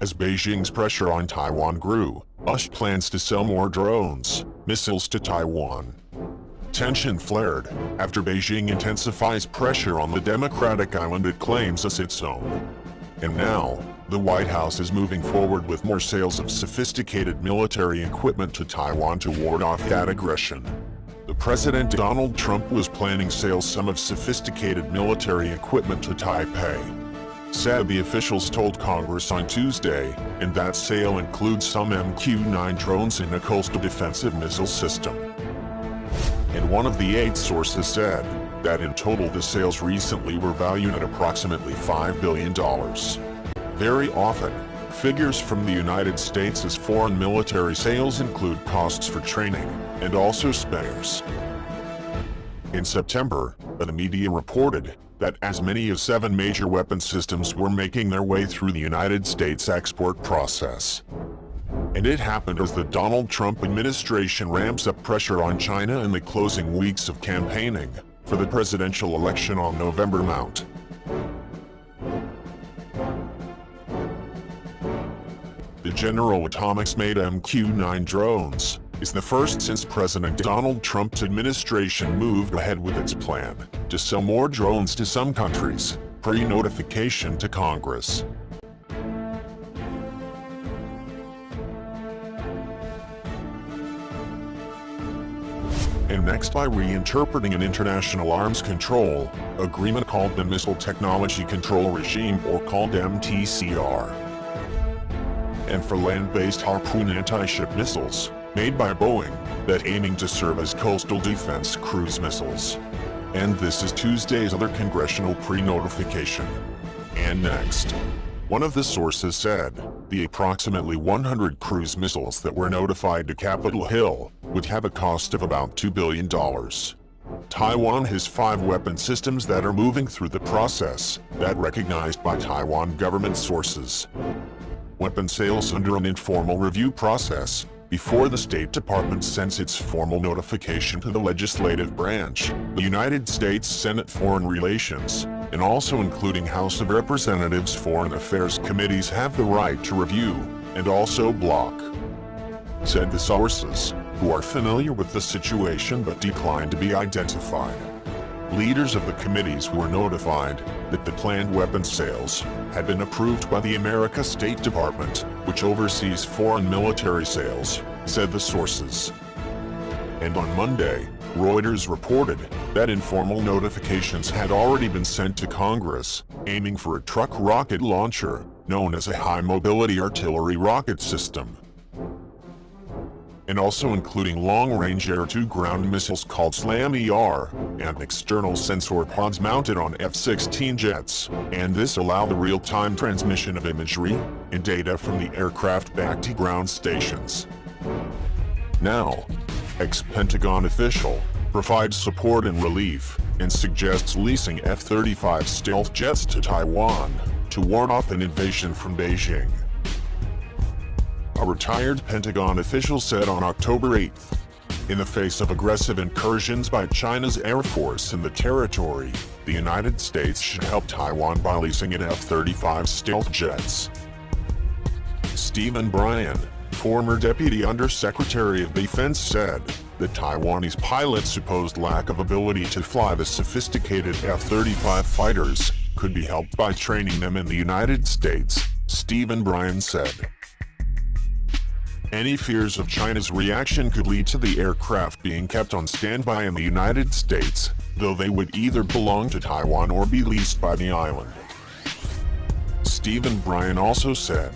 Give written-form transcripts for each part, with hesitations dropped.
As Beijing's pressure on Taiwan grew, US plans to sell more drones, missiles to Taiwan. Tension flared after Beijing intensifies pressure on the democratic island it claims as its own. And now, the White House is moving forward with more sales of sophisticated military equipment to Taiwan to ward off that aggression. The President Donald Trump was planning sales of sophisticated military equipment to Taipei, said the officials told Congress on Tuesday, and that sale includes some MQ-9 drones and a coastal defensive missile system. And one of the 8 sources said that in total the sales recently were valued at approximately $5 billion. Very often, figures from the United States' foreign military sales include costs for training and also spares. In September, the media reported that as many as 7 major weapon systems were making their way through the United States export process. And it happened as the Donald Trump administration ramps up pressure on China in the closing weeks of campaigning for the presidential election on November Mount. The General Atomics-made MQ-9 drones is the first since President Donald Trump's administration moved ahead with its plan to sell more drones to some countries, pre-notification to Congress. And next, by reinterpreting an international arms control agreement called the Missile Technology Control Regime, or called MTCR. And for land-based Harpoon anti-ship missiles, made by Boeing, that aiming to serve as coastal defense cruise missiles. And this is Tuesday's other congressional pre-notification. And next, one of the sources said the approximately 100 cruise missiles that were notified to Capitol Hill would have a cost of about $2 billion. Taiwan has 5 weapon systems that are moving through the process, that recognized by Taiwan government sources. Weapon sales under an informal review process before the State Department sends its formal notification to the legislative branch, the United States Senate Foreign Relations, and also including House of Representatives Foreign Affairs committees have the right to review and also block, said the sources, who are familiar with the situation but declined to be identified. Leaders of the committees were notified that the planned weapons sales had been approved by the American State Department, which oversees foreign military sales, said the sources. And on Monday, Reuters reported that informal notifications had already been sent to Congress, aiming for a truck rocket launcher, known as a high-mobility artillery rocket system, and also including long-range air-to-ground missiles called SLAM-ER, and external sensor pods mounted on F-16 jets, and this allowed the real-time transmission of imagery and data from the aircraft back to ground stations. Now, ex-Pentagon official provides support and relief, and suggests leasing F-35 stealth jets to Taiwan to ward off an invasion from Beijing. A retired Pentagon official said on October 8, in the face of aggressive incursions by China's Air Force in the territory, the United States should help Taiwan by leasing it F-35 stealth jets. Stephen Bryan, former Deputy Undersecretary of Defense, said that Taiwanese pilots' supposed lack of ability to fly the sophisticated F-35 fighters could be helped by training them in the United States, Stephen Bryan said. Any fears of China's reaction could lead to the aircraft being kept on standby in the United States, though they would either belong to Taiwan or be leased by the island. Stephen Bryan also said,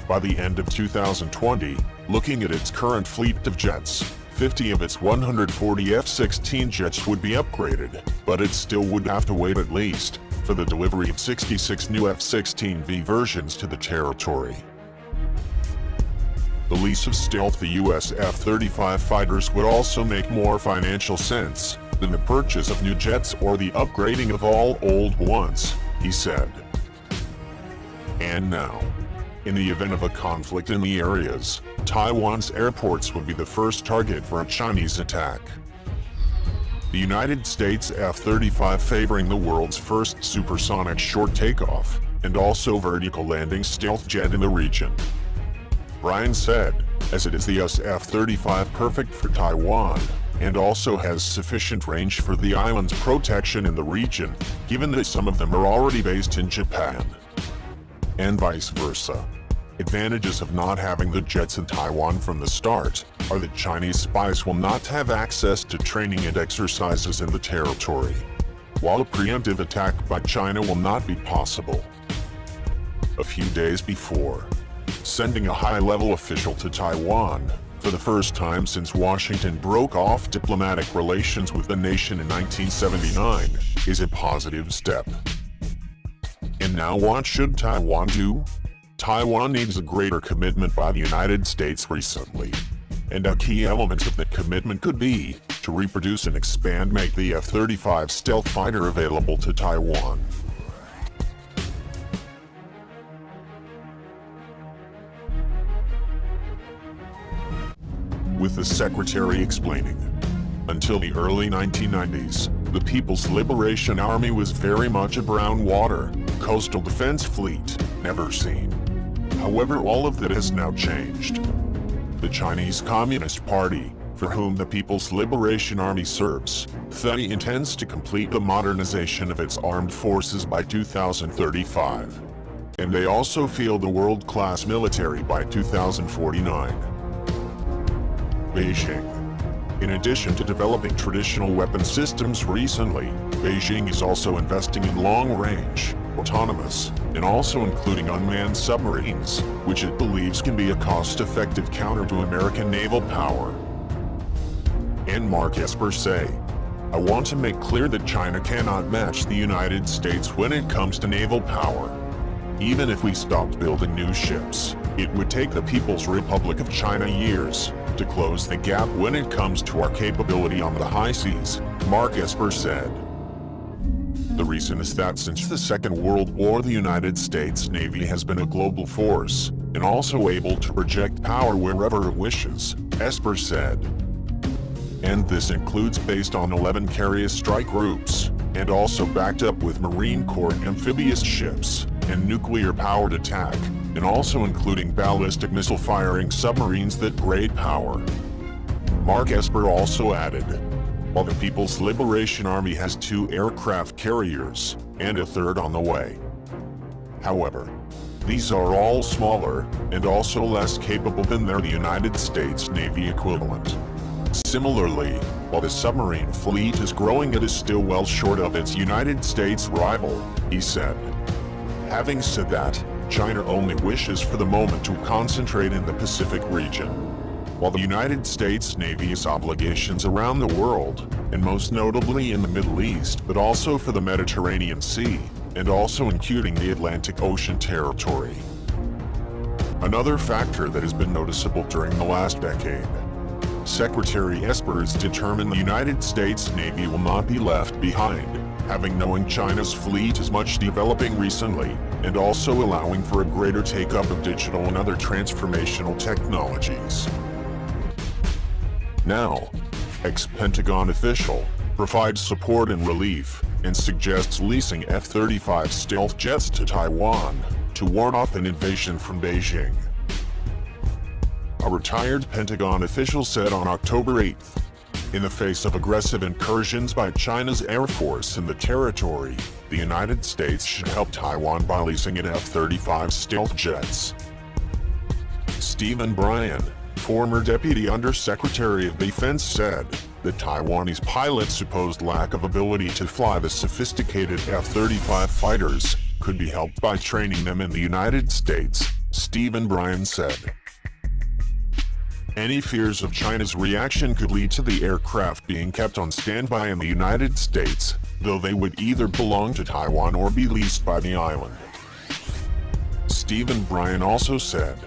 by the end of 2020, looking at its current fleet of jets, 50 of its 140 F-16 jets would be upgraded, but it still would have to wait at least for the delivery of 66 new F-16V versions to the territory. The lease of stealth the U.S. F-35 fighters would also make more financial sense than the purchase of new jets or the upgrading of all old ones, he said. And now, in the event of a conflict in the areas, Taiwan's airports would be the first target for a Chinese attack. The United States F-35 favoring the world's first supersonic short takeoff and also vertical landing stealth jet in the region. Bryan said, as it is the US F-35 perfect for Taiwan, and also has sufficient range for the island's protection in the region, given that some of them are already based in Japan. And vice versa. Advantages of not having the jets in Taiwan from the start are that Chinese spies will not have access to training and exercises in the territory, while a preemptive attack by China will not be possible. A few days before sending a high-level official to Taiwan, for the first time since Washington broke off diplomatic relations with the nation in 1979, is a positive step. And now what should Taiwan do? Taiwan needs a greater commitment by the United States recently. And a key element of that commitment could be to reproduce and expand make the F-35 stealth fighter available to Taiwan. With the secretary explaining, until the early 1990s, the People's Liberation Army was very much a brown water, coastal defense fleet, never seen. However, all of that has now changed. The Chinese Communist Party, for whom the People's Liberation Army serves, intends to complete the modernization of its armed forces by 2035. And they also field a world-class military by 2049. Beijing. In addition to developing traditional weapon systems recently, Beijing is also investing in long-range, autonomous, and also including unmanned submarines, which it believes can be a cost-effective counter to American naval power. And Mark Esper say, I want to make clear that China cannot match the United States when it comes to naval power. Even if we stopped building new ships, it would take the People's Republic of China years to close the gap when it comes to our capability on the high seas, Mark Esper said. The reason is that since the Second World War, the United States Navy has been a global force, and also able to project power wherever it wishes, Esper said. And this includes based on 11 carrier strike groups, and also backed up with Marine Corps amphibious ships, and nuclear-powered attack, and also including ballistic missile-firing submarines that grade power. Mark Esper also added, while the People's Liberation Army has 2 aircraft carriers, and a third on the way. However, these are all smaller, and also less capable than their United States Navy equivalent. Similarly, while the submarine fleet is growing, it is still well short of its United States rival, he said. Having said that, China only wishes for the moment to concentrate in the Pacific region, while the United States Navy has obligations around the world, and most notably in the Middle East, but also for the Mediterranean Sea, and also including the Atlantic Ocean territory. Another factor that has been noticeable during the last decade, Secretary Esper is determined the United States Navy will not be left behind, having knowing China's fleet is much developing recently, and also allowing for a greater take-up of digital and other transformational technologies. Now, ex-Pentagon official provides support and relief, and suggests leasing F-35 stealth jets to Taiwan to ward off an invasion from Beijing. A retired Pentagon official said on October 8th, in the face of aggressive incursions by China's Air Force in the territory, the United States should help Taiwan by leasing an F-35 stealth jets. Stephen Bryan, former Deputy Undersecretary of Defense, said that Taiwanese pilots' supposed lack of ability to fly the sophisticated F-35 fighters could be helped by training them in the United States, Stephen Bryan said. Any fears of China's reaction could lead to the aircraft being kept on standby in the United States, though they would either belong to Taiwan or be leased by the island. Stephen Bryan also said,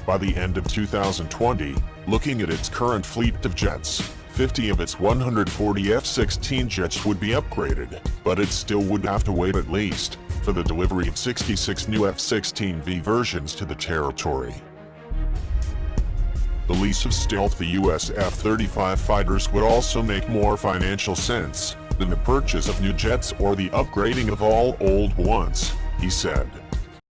by the end of 2020, looking at its current fleet of jets, 50 of its 140 F-16 jets would be upgraded, but it still would have to wait at least for the delivery of 66 new F-16V versions to the territory. The lease of stealth the US F-35 fighters would also make more financial sense than the purchase of new jets or the upgrading of all old ones, he said.